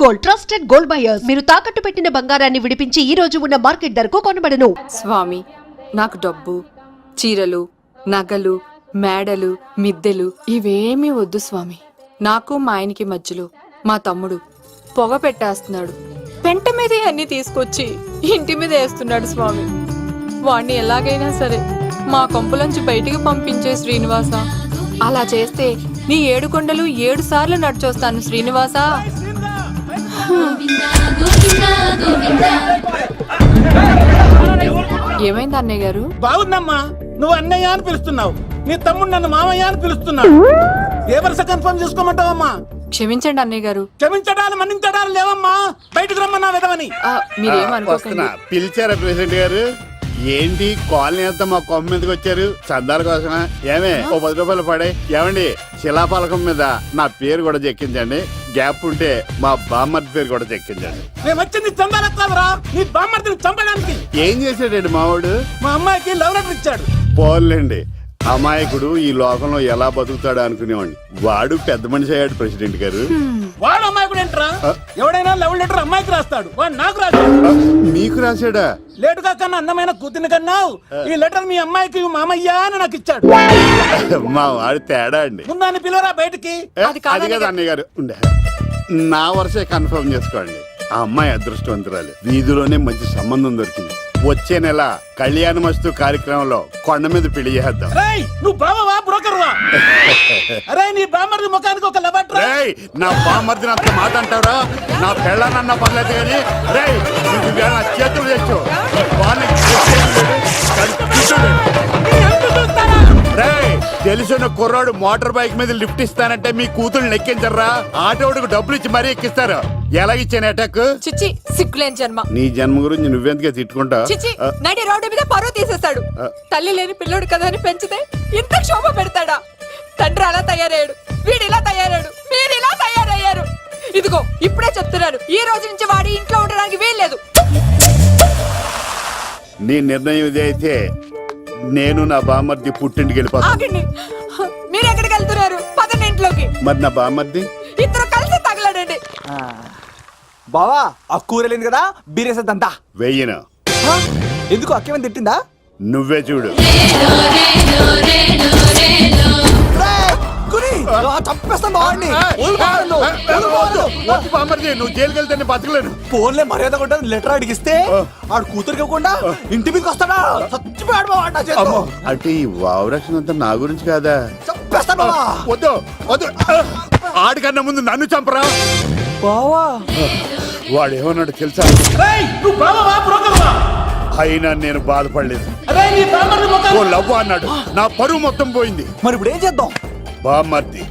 Gold, trusted gold buyers. మీరు తాకట్టు పెట్టిన బంగారాన్ని విడిపించి ఈ రోజు ఉన్న మార్కెట్ ధరకు కొనబడను. స్వామి, నాకు డబ్బు, చీరలు, నగలు, మేడలు, మిద్దెలు ఇవేమీ వద్దు స్వామి. నాకు మా ఆయనకి మధ్యలో మా తమ్ముడు పొగ పెట్టేస్తున్నాడు. పెంట మీదే అన్ని తీసుకొచ్చి ఇంటి మీద వేస్తున్నాడు స్వామి. వాణ్ణి ఎలాగైనా సరే మా కొంపలోంచి బయటికి పంపించే శ్రీనివాస. అలా చేస్తే నీ 7 కొండలు 7 సార్లు నడిచొస్తాను శ్రీనివాస. ఏమైంది అన్నయ్య గారు? బాగుందమ్మా, నువ్వు అన్నయ్య అని పిలుస్తున్నావు, నీ తమ్ముడు నన్ను మామయ్య అని పిలుస్తున్నావు. ఏ వరుస కన్ఫర్మ్ చేసుకోమంటావమ్మా? క్షమించండి అన్నయ్య గారు. క్షమించడాలు మన్నించడాలు లేవమ్మా, బయటకు రమ్మన్నా విధవని. మీరేమనుకోకండి. పిలిచారా ప్రెసిడెంట్ గారు? ఏంటి కాలనీ అంతా మా కొమ్మ మీదకి వచ్చారు? చందాల కోసమా? ఏమే ఓ 10 రూపాయలు పడే. ఏమండి, శిలాపాలకం మీద నా పేరు కూడా చెక్కించండి. గ్యాప్ ఉంటే మా బామ్మర్ది పేరు కూడా చెక్కించండి. నేను వచ్చింది చందాలకు కాదురా, నీ బామ్మర్దిని చంపడానికి. ఏం చేశాడండి మావాడు? మా అమ్మాయికి లవ్ లెటర్ ఇచ్చాడు. పోన్లేండి, అమాయకుడు ఈ లోకంలో ఎలా బతుకుతాడు అనుకునేవాడిని. వాడు పెద్ద మనిషి అయ్యాడు ప్రెసిడెంట్ గారు. వాడు అమ్మాయికుడు ఏంట్రా? ఎవడైనా లవ్ లెటర్ అమ్మాయికి రాస్తాడు, వాడు నాకు రాశాడు. మీకు రాశాడా? లేటుగా కన్నా అందమైన కూతుని కన్నావు. ఈ లెటర్ మీ అమ్మాయికి మామయ్య అని నాకు ఇచ్చాడు. మా వాడు తేడా అండి. ముందాన్ని పిలవరా బయటికి. అది కదా అన్నయ్య గారు. ఉండే నా వరుసే కన్ఫర్మ్ చేసుకోండి. ఆ అమ్మాయి అదృష్టవంతురాలు. వీధిలోనే మంచి సంబంధం దొరికింది. వచ్చే నెల కళ్యాణమస్తు కార్యక్రమంలో కొండ మీద పెళ్లి చేద్దాం. నువ్వు బావవా బ్రోకర్వా? అరే నీ బామ్మర్ది ముఖానికి ఒక లబట్. నా బామ్మర్దిని అంత మాట అంటారా? నా పెళ్ళనన్న పర్లేదు కానీ నా చేతులు తెచ్చు. తెలిసిన కుర్రాడు మోటార్ బైక్ మీద లిఫ్ట్ ఇస్తానంటే మీ కూతురు ఎక్కించరా? ఆటోడికి డబ్బులు ఇచ్చి మరీ ఎక్కిస్తారు. ఎలాగిచ్చాను అటాక్? చిచ్చి, సిగ్గులేని జన్మ. నీ జన్మ గురించి నువ్వెందుకే తిట్టుకుంటా? చిచ్చి, నడి రోడ్డు మీద పరువు తీసేస్తాడు. తల్లి లేని పిల్లోడు కదా అని పెంచితే ఇంత క్షోభ పెడతాడా? తండ్రి అలా తయారయ్యాడు, వీడు ఇలా తయారయ్యాడు, మీరు ఇలా తయారయ్యారు. ఇదిగో ఇప్పుడే చెప్తున్నాను, ఈ రోజు నుంచి వాడి ఇంట్లో ఉండడానికి వీల్లేదు. నీ నిర్ణయం ఇదే అయితే నేను నా బామ్మర్ది పుట్టింటికి వెళ్ళిపోతాను. మీరు ఎక్కడికి వెళ్తున్నారు? పదండి ఇంట్లోకి. మరి నా బామ్మర్ది? ఇద్దరు కలిసి తగలడండి. బావా, ఆ కూర లేదు కదా, బీరేసేద్దంతా. వెయ్యను. ఎందుకు అక్కేమని తిట్టిందా? నువ్వే చూడు. నువ్వు జైలుకి వెళ్తే బతకలేను. ఫోన్లే మర్యాద కొట్ట లెటర్ అడిగిస్తే ఆడు కూతురికి ఇవ్వకుండా ఇంటి మీదకి వస్తాడా? చచ్చిపోయాడు. అంటే ఈ వావరక్షణ అంతా నా గురించి కాదా? చంపేస్తాను. వద్దు వద్దు, ఆడికన్నా ముందు నన్ను చంపరా. బావా, వాడు ఏమన్నాడు తెలుసా? నువ్వు బావవా బ్రోకర్వా? అయినా నేను బాధపడలేదు. అరే నీ బామ్మర్ది ముఖానికి ఓ లవ్వ అన్నాడు, నా పరువు మొత్తం పోయింది. మరి ఇప్పుడు ఏం చేద్దాం? బామ్మర్ది,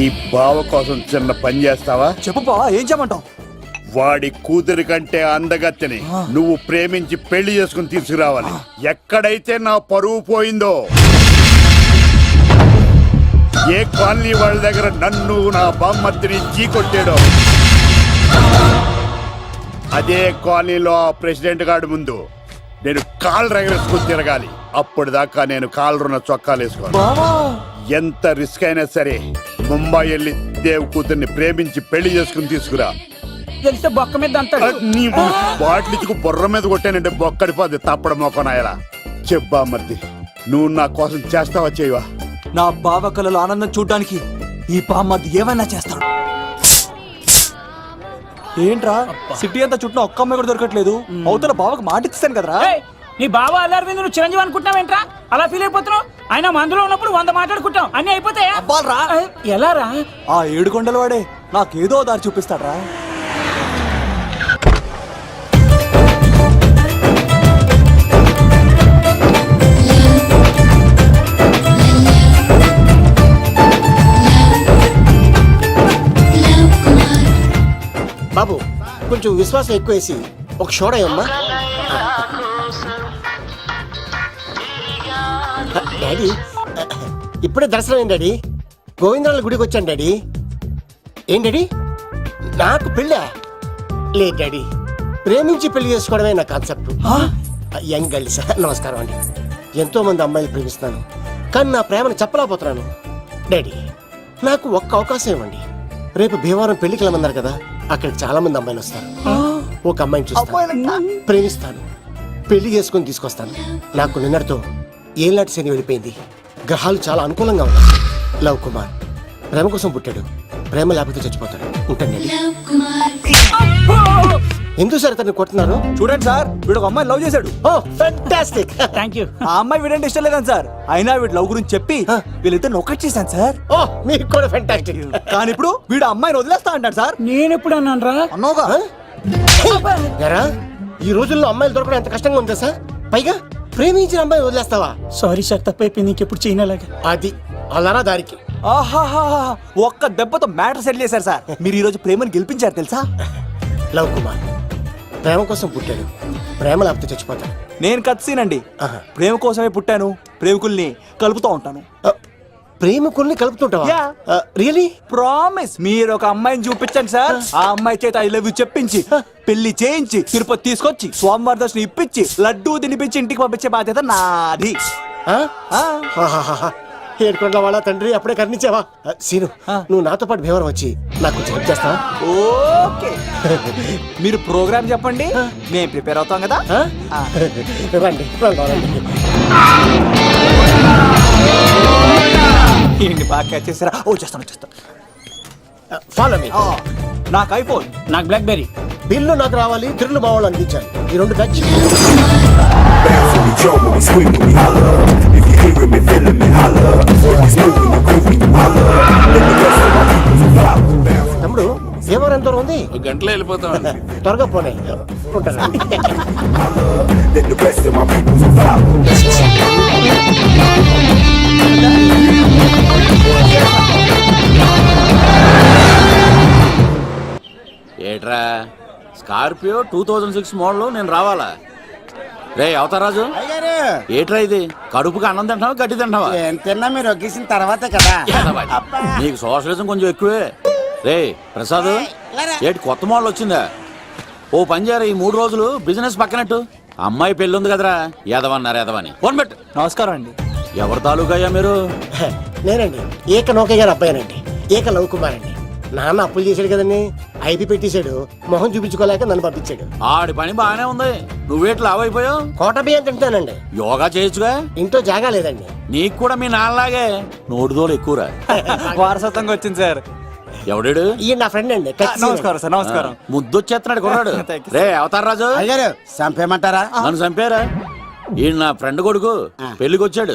ఈ బావ కోసం చిన్న పని చేస్తావా? చెప్పు బావా, ఏం చేయమంటావు? వాడి కూతురి కంటే అందగత్తెని నువ్వు ప్రేమించి పెళ్లి చేసుకుని తీసుకురావాలి. ఎక్కడైతే నా పరువు పోయిందో, ఏ కాలనీ వాళ్ళ దగ్గర నన్ను నా బామ్మర్దిని చీకొట్టాడో, అదే కాలనీలో ఆ ప్రెసిడెంట్ గారి ముందు నేను కాళ్ళు రగరేసుకుని తిరగాలి. అప్పుడు దాకా నేను కాళ్ళున్న చొక్కాలు వేసుకోవాలి. ఎంత రిస్క్ అయినా సరే ముంబై వెళ్ళి దేవ్ కూతుర్ని ప్రేమించి పెళ్లి చేసుకుని తీసుకురా. తెలిస్తే బొక్క మీద అంటాడు. నీ బాటిలిచ్చుకు బుర్ర మీద కొట్టానంటే బొక్కడిపోద్ది తప్పడ మొక్కనాయలా. చెప్పా మర్ది, నువ్వు నా కోసం చేస్తావా చేయవా? నా బావ కళలో ఆనందం చూడ్డానికి ఈ బామ్మది ఏమైనా చేస్తాడు. ఏంట్రా సిటీ అంతా చుట్టూ ఒక్క అమ్మాయి కూడా దొరకట్లేదు. అవతల బావకు మాట ఇస్తాను కదరా. నీ బావ అల్లారి మీద నువ్వు చిరంజీవి అనుకుంటున్నావేంట్రా? అలా ఫీల్ అయిపోతున్నావు. ఆయన మందులో ఉన్నప్పుడు 100 మాట్లాడుకుంటాం, అన్ని అయిపోతాయా? ఎలా రా? ఆ 7 కొండల వాడే నాకేదో దారి చూపిస్తాడ్రా. బాబు, కొంచెం విశ్వాసం ఎక్కువేసి ఒక షోడయమ్మా. డాడీ, ఇప్పుడే దర్శనం అయింది డాడీ. గోవిందరాల గుడికి వచ్చాను డాడీ. ఏం డాడీ, నాకు పెళ్ళా? లేదు డాడీ, ప్రేమించి పెళ్లి చేసుకోవడమే నా కాన్సెప్ట్. యంగ్ గర్ల్స్, నమస్కారం అండి. ఎంతో మంది అమ్మాయిలు ప్రేమిస్తున్నాను, కానీ నా ప్రేమను చెప్పలేకపోతున్నాను. డాడీ, నాకు ఒక్క అవకాశం ఇవ్వండి. రేపు భీమవరం పెళ్లికి వెళ్ళమన్నారు కదా, అక్కడికి చాలా మంది అమ్మాయిలు వస్తారు. ఒక అమ్మాయిని చూస్తాను, ప్రేమిస్తాను, పెళ్లి చేసుకుని తీసుకొస్తాను. నాకు నిన్నటితో ఏళ్ళనాటి శని వెళ్ళిపోయింది. గ్రహాలు చాలా అనుకూలంగా ఉన్నాయి. లవ్ కుమార్ ప్రేమ కోసం పుట్టాడు, ప్రేమ లేకపోతే చచ్చిపోతాడు. ఉంటానండి. ఎందుకు సార్ అతన్ని కొడుతున్నారు? చూడండి సార్, వీడు ఒక అమ్మాయి లవ్ చేశాడు. Oh fantastic. Thank you. ఆ అమ్మాయి వీడంటే ఇష్టం లేదని సార్, అయినా వీడు లవ్ గురించి చెప్పి వీళ్ళిద్దరు ఒకటి చేశాను సార్. ఓ మీకు కూడా ఫెంటాస్టిక్. కానీ ఇప్పుడు వీడు ఆ అమ్మాయిని వదిలేస్తా అంటాడు సార్. నేను ఎప్పుడు అన్నాను రా? అన్నోగా ఎరా ఈ రోజుల్లో అమ్మాయిలు దొరకడం ఎంత కష్టంగా ఉందా సార్? పైగా ప్రేమించిన అమ్మాయి వదిలేస్తావా? సారీ సార్, తప్పైపోయింది. ఇంకెప్పుడు చేయనలాగా. అది అలారా దారికి. ఆహాహా, ఒక్క దెబ్బతో మ్యాటర్ సెటిల్ చేశారు సార్. మీరు ఈ రోజు ప్రేమను గెలిపించారు తెలుసా? లవ్ కుమార్ ప్రేమ కోసం పుట్టాడు, ప్రేమ లేకపోతే చచ్చిపోతాడు. నేను కత్సీనండి. ఆహా. ప్రేమ కోసమే పుట్టాను, ప్రేమికుల్ని కలుపుతూ ఉంటాను. ప్రేమికుల్ని కలుపుతుంటావా? Yeah. రియలీ? ప్రామిస్. మీరు ఒక అమ్మాయిని చూపించండి సార్, ఆ అమ్మాయి చేత ఐ లవ్ యూ చెప్పించి పెళ్లి చేయించి తిరుపతి తీసుకొచ్చి స్వామివారి దర్శనం ఇప్పించి లడ్డూ తినిపించి ఇంటికి పంపించే బాధ్యత నాది. ఏడుకొండ వాళ్ళ తండ్రి అప్పుడే కర్ణించావా? సీను నువ్వు నాతో పాటు భీవరం వచ్చి నాకు కొంచెం హెల్ప్ చేస్తావా? ఓకే. మీరు ప్రోగ్రామ్ చెప్పండి, మేము ప్రిపేర్ అవుతాం కదా. రండి రండి. ఏంటి బాగా క్యాచ్ చేస్తారా? ఓ చేస్తాను. Follow me. నాకు ఐఫోన్, నాకు బ్లాక్ బెర్రీ. బిల్లు నాకు రావాలి, తిరులు మా వాళ్ళు అందించాలి. ఈ రెండు ఖర్చు. Bounce when we jump, when we scream, when we holler. If you hearing me, feeling me, holler. When we smoke, when you groove, when you holler. Let the rest of my people follow. Bounce. తమ్ముడు భీవరం ఎంత దూరం ఉంది? గంటలో వెళ్ళిపోతాం. త్వరగా పోనీ. ఉంటాను. Let the rest of my people follow. ఏట్రా స్కార్పియో 2006 మోడల్ నేను రావాలా? రే అవతారాజు, ఏట్రా ఇది? కడుపుకి అన్నం తింటావా గడ్డి తింటావా? తిన్నా మీరు ఒగ్గేసిన తర్వాతే కదా. నీకు సోషలిజం కొంచెం ఎక్కువే. రే ప్రసాద్, ఏటి కొత్త మోడల్ వచ్చిందా? ఓ పని చేయరా, ఈ 3 రోజులు బిజినెస్ పక్కనట్టు. అమ్మాయి పెళ్ళి ఉంది కదరా, ఎదవన్నారు ఎదవని. ఫోన్ పెట్టు. నమస్కారం అండి. ఎవరి తాలూకయ్యా మీరు? నేనండి ఏక నౌకయ్య గారు అబ్బాయినండి. ఏక లవ్ కుమార్ అండి. నాన్న అప్పులు చేశాడు కదండి, ఐపీ పెట్టేశాడు. మొహం చూపించుకోలేక నన్ను పంపించాడు. ఆడి పని బాగానే ఉంది, నువ్వేట్లు లావైపోయావు. కోట బియ్యం తింటానండి. యోగా చేయొచ్చుగా. ఇంట్లో జాగా లేదండి. నీకు కూడా మీ నాన్నలాగే నోటిదోలు ఎక్కువరా. వారసత్వంగా వచ్చింది సార్. ఎవడాడు? ఈయన నా ఫ్రెండ్ అండి. నమస్కారం సార్. నమస్కారం. ముద్దొచ్చేస్తున్నాడు కొన్నాడు. Thank you, రే అవతారరాజు, అయ్యారు చంపేయమంటారా? నన్ను చంపారా? ఈయన నా ఫ్రెండ్ కొడుకు పెళ్లికి వచ్చాడు,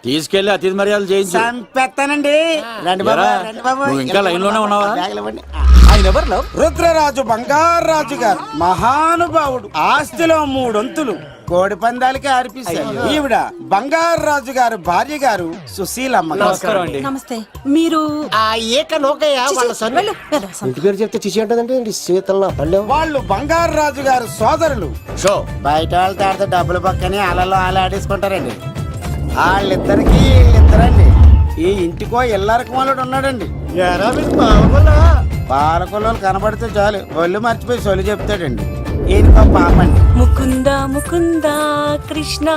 తీసుకెళ్లి అతిథి మర్యాదలు చేయించు. చంపేస్తానండి. రండి బాబు, ఏరా, రండి బాబు. నువ్వు ఇంకా లైన్ లోనే ఉన్నావా? బ్యాగులు ఇవ్వండి. ఆయన ఎవరు లవ్? రుద్రరాజు బంగారాజు గారు మహానుభావుడు. ఆస్తిలో 3 వంతులు కోడి పందాలకి అర్పిస్తారు. ఈవిడ బంగారాజు గారు భార్య గారు సుశీలమ్మ. నమస్కారం అండి. నమస్తే. మీరు ఆ ఏక నౌకయ్య వాళ్ళ సన్. వెళ్ళు, వెళ్ళు. ఇంటి పేరు చెప్తే చిచి అంటదంటే శీతల పల్లెం. వాళ్ళు బంగారాజు గారు సోదరులు. షో బయట వాళ్ళతో ఆడితే డబ్బులు పక్కనే అలలో ఆడేసుకుంటారండి. వాళ్ళిద్దరికి వీళ్ళిద్దరండి. ఈ ఇంటికో ఇల్లరకం వాళ్ళడు ఉన్నాడండి. పాలకొల్లు కనబడితే చాలు ఒళ్ళు మర్చిపోయి సొలి చెప్తాడండి. ఈయనకో పాపండి. ముకుంద ముకుంద కృష్ణ.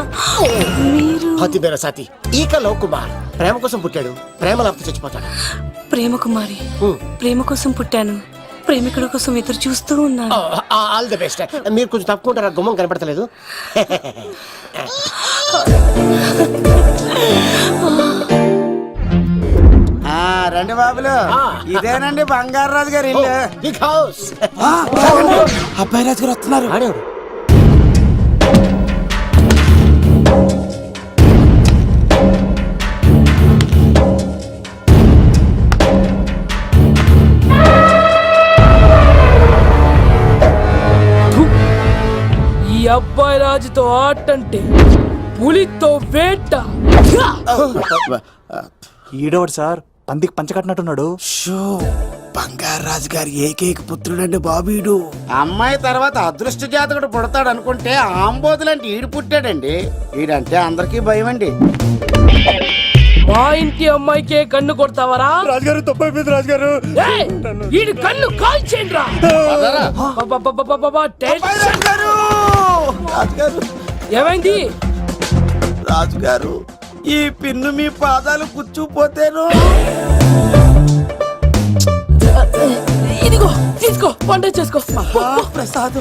మీరు హతి బేర సాతి ఈక లవ్ కుమార్ ప్రేమ కోసం పుట్టాడు, ప్రేమ లేకపోతే చచ్చిపోతాడు. ప్రేమ కుమారి. ప్రేమ కోసం పుట్టాను, ప్రేమికుడు కోసం ఎదురు చూస్తూ ఉన్నాను. All the best. మీరు కొంచెం తప్పుకుంటారా? గుమ్మం కనపడతలేదు. రండి బాబులు, ఇదేనండి బంగారాజు గారు ఇల్లు. Big house. అబ్బాయి రాజు గారు వస్తున్నారు. ఆడేవాడు ఈ అబ్బాయి రాజుతో ఆటంటే పులితో వేట. ఈడోడు సార్, పందికి పంచకట్టినట్టున్నాడు. బంగారాజు గారి ఏకైక పుత్రుడండి బాబీడు. అమ్మాయి తర్వాత అదృష్ట జాతకుడు పుడతాడు అనుకుంటే ఆంబోతులంటే ఈడు పుట్టాడండి. ఈడంటే అందరికీ భయం అండి. మా ఇంటి అమ్మాయికే కన్ను కొడతావరా? రాజుగారు తప్పైపోయింది రాజుగారు. ఏయ్, ఈడి కన్ను కాల్చేయండి రా. రాజుగారు, ఏమైంది? రాజుగారు, ఈ పిన్ను మీ పాదాలు కూర్చుపోతేను. ఇదిగో తీసుకో వంట చేసుకో ప్రసాద్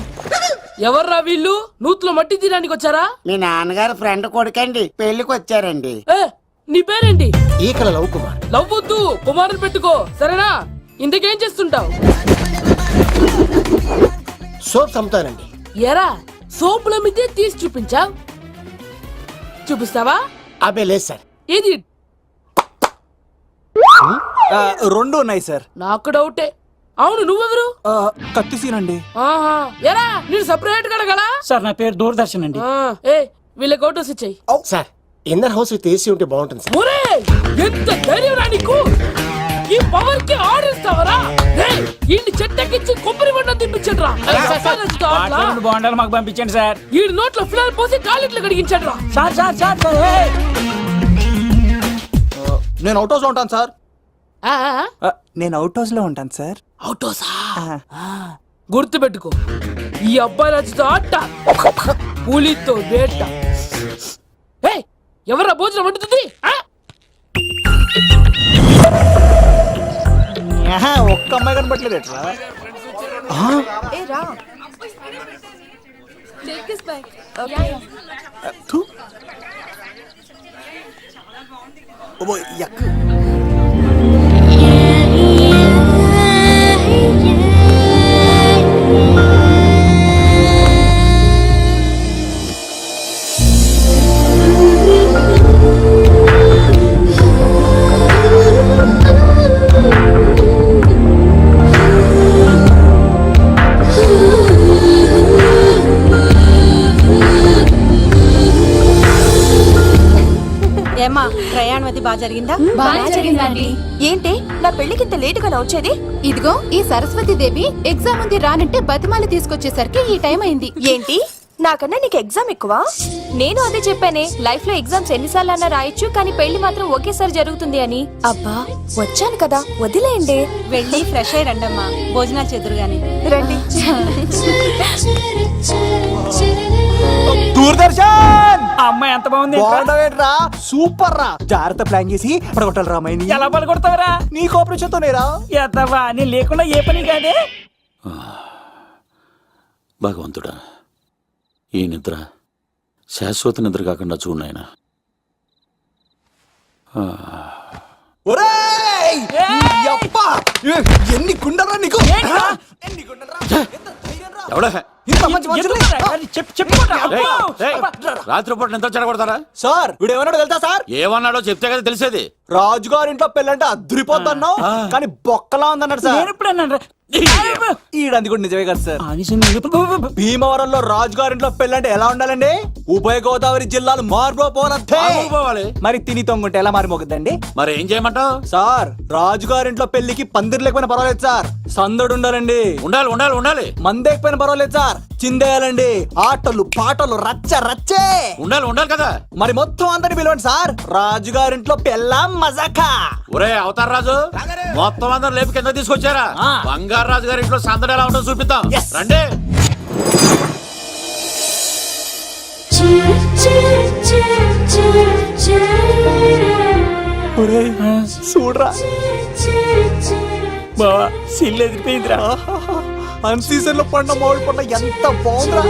ఎవర్రా వీళ్ళు నూతులో మట్టి తీయడానికి వచ్చారా? మీ నాన్నగారు ఫ్రెండ్ కొడుకండి పెళ్లికి వచ్చారండి. ఏ నీ పేరేంటి? ఈకల లవ్ కుమార్. లవ్వొద్దు కుమారుని పెట్టుకో సరేనా? ఇంతకేం చేస్తుంటావు? సోప్స్ అమ్ముతానండి. ఎరా సోపుల మీద తీసి చూపించావు, చూపిస్తావా? అబ్బే లేదు సార్. ఏది? రెండు ఉన్నాయి సార్. నాకు డౌటే. అవును నువ్వెవరు? కత్తిసీనండి. ఆహా ఎరా నేను సపరేట్ కడగలా? సార్ నా పేరు దూరదర్శన్ అండి. ఏ వీళ్ళకి ఓటోస్ ఇచ్చాయి. Sir inner house with AC ఉంటే బాగుంటుంది సార్. ఒరే ఎంత ధైర్యం రా నీకు! ఈ పవర్ కి ఆర్డర్ ఇస్తావరా? ఈ చెట్టెక్కించి కొబ్బరి బండ తిప్పించండి రా. బాగుండాలి మాకు పంపించండి సార్. ఈ నోట్లో ఫినాల్ పోసి టాయిలెట్లు కడిగించండి రా. సార్ సార్ సార్ సార్ నేను అవుట్ హౌస్ లో ఉంటాను సార్. ఆ, ఆ, నేను అవుట్ హౌస్ లో ఉంటాను సార్. అవుటోసా? గుర్తు పెట్టుకో, ఈ అబ్బాయి రాజుతో ఆట, పులితో వేట. ఎవరా భోజనం వండుతుంది? ఒక్క అమ్మాయి కనపట్లేదు ఎట్లా? ఏమా ప్రయాణం అది బాగా జరిగిందా? బాగా జరిగిందండి. ఏంటి నా పెళ్లికి ఇంత లేటుగా వచ్చేది? ఇదిగో ఈ సరస్వతి దేవి ఎగ్జామ్ ఉంది రానంటే బతిమాలి తీసుకొచ్చేసరికి ఈ టైం అయింది. ఏంటి నాకన్నా నీకు ఎగ్జామ్ ఎక్కువ? నేను అదే చెప్పానే, లైఫ్ లో ఎగ్జామ్స్ ఎన్నిసార్లు అన్నా రాయొచ్చు కానీ పెళ్లి మాత్రం ఒకేసారి జరుగుతుంది అని. అబ్బా వచ్చాను కదా వదిలేయండి. వెళ్ళి ఫ్రెష్ అయ్యి రండమ్మా, భోజనాలు చెదురు గాని రండి. దూరదర్శన్ అమ్మాయి ఎంత బాగుంది. బాగుండవేట్రా? సూపర్ రా. జాగ్రత్త ప్లాన్ చేసి పడగొట్టాలి రామాయణి. ఎలా పడుకొడతావరా? నీ కోఆపరేషన్ తోనేరా. ఎత్తవా నీ లేకుండా ఏ పని కాదే. భగవంతుడా, ఈ నిద్ర శాశ్వత నిద్ర కాకుండా చూడాయన. ఒరేయ్! నీ అబ్బ! ఎన్ని గుండెలరా నీకు? ఎన్ని గుండెలరా? ఎంత ధైర్యం రా? ఎవడా ఇంత మంచి మనుషుల్ని? రాత్రిపూట నిద్ర చెడగొడతారా? సార్ వీడు ఏమన్నాడు తెలుసా సార్? ఏమన్నాడో చెప్తే కదా తెలిసేది. రాజుగారింట్లో పెళ్ళంటే అద్దరిపోతున్నావు కానీ బొక్కలా ఉందన్నాడు సార్. నేను ఎప్పుడన్నా ఈడంది కూడా నిజమే కదా సార్. భీమవరంలో రాజుగారింట్లో పెళ్ళంటే ఎలా ఉండాలండి? ఉభయ గోదావరి జిల్లాలు మారిపోవాలి. మరి తిని తొంగుంటే ఎలా మారిపోతుందండి? మరి ఏం చేయమంటావు? సార్ రాజుగారింట్లో పెళ్లికి పందిరి లేకపోయినా పర్వాలేదు సార్, సందడు ఉండాలండి. ఉండాలి ఉండాలి ఉండాలి. మందేకపోయినా పర్వాలేదు సార్, చిందేయాలండి. ఆటలు పాటలు రచ్చ రచ్చే ఉండాలి ఉండాలి కదా. మరి మొత్తం అందరిని పిలవండి సార్, రాజుగారింట్లో పెళ్ళాం మజాకా. ఒరే అవతార్ రాజు, మొత్తం అందరు లేపు కింద తీసుకొచ్చారా? బంగారు రాజు గారి ఇంట్లో సందడి ఎలా ఉంటుందో చూపిద్దాం రండి. చూడరా బావా సిల్లు ఎదిరిపోయిందిరా. అన్ సీజన్ లో పండ మామిడి పండ ఎంత బాగుందిరా.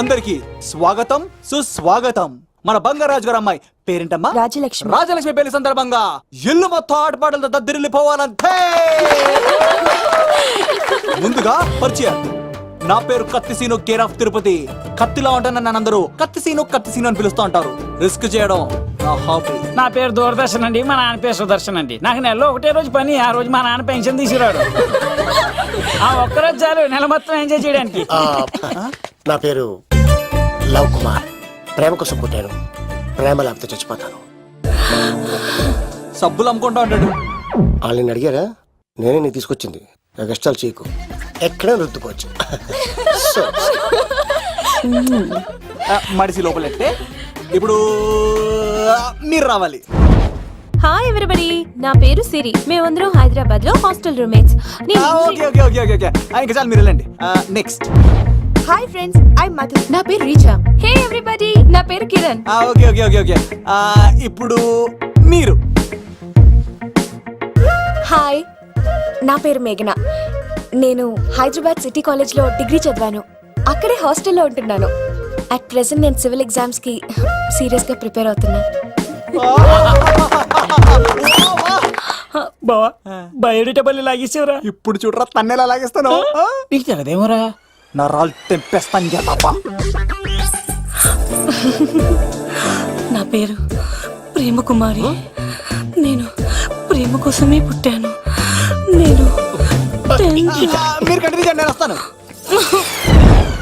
అందరికి స్వాగతం సుస్వాగతం. మన బంగారాజు గారు అమ్మాయి పేరేంటమ్మా? రాజలక్ష్మి. రాజలక్ష్మి పెళ్లి సందర్భంగా ఇల్లు మొత్తం ఆటపాటలతో దద్దరిల్లిపోవాలంటే ముందుగా పరిచయం. నా పేరు కత్తిసీను, కేర్ ఆఫ్ తిరుపతి. కత్తిలా ఉంటాను నన్ను అందరూ కత్తిసీను కత్తిసీను అని పిలుస్తూ ఉంటారు. రిస్క్ చేయడం నా హాబీ. నా పేరు దూరదర్శన్ అండి, మా నాన్న పేరు సుదర్శన్ అండి. నాకు నెలలో ఒకటే రోజు పని, ఆ రోజు మా నాన్న పెన్షన్ తీసుకురాడు. ఆ ఒక్కరోజు చాలు నెల మొత్తం ఎంజాయ్ చేయడానికి. నా పేరు లవ్ కుమార్. ప్రేమ కోసం పుట్టాను, ప్రేమ లేకపోతే చచ్చిపోతాను. సబ్బులు అమ్ముకుంటా ఉంటాడు. వాళ్ళని అడిగారా? నేనే నీకు తీసుకొచ్చింది. కష్టాలు చేయకు, ఎక్కడ రుద్దుకోవచ్చు. మడిసి లోపలెట్టే ఇప్పుడు మీరు రావాలి. హాయ్ ఎవ్రీబడి, నా పేరు సిరి. మేమందరం హైదరాబాద్ లో హాస్టల్ రూమ్మేట్స్. ఇంకా చాలు మీరు వెళ్ళండి. Next. Hi friends, I Madhu. నా పేరు రీచా. హే ఎవ్రీబడి, నా పేరు Kiran. Okay okay okay okay. ఇప్పుడు మీరు. హాయ్, నా పేరు మేఘన. నేను హైదరాబాద్ సిటీ కాలేజ్లో డిగ్రీ చదివాను. అక్కడే హాస్టల్లో ఉంటున్నాను. అట్ ప్రెసెంట్ నేను సివిల్ ఎగ్జామ్స్కి సీరియస్గా ప్రిపేర్ అవుతున్నా. బావా బయోడేటా పల్లి లాగేసేవరా. ఇప్పుడు చూడరా తన్నెలా లాగేస్తాను. నీకు తెగదేమోరా. నరాలు తెంపేస్తాను చేతప్ప. నా పేరు ప్రేమ కుమారి. నేను ప్రేమ కోసమే పుట్టాను. నేను మీరు కంటిన్యూ చేయండి, నేను వస్తాను.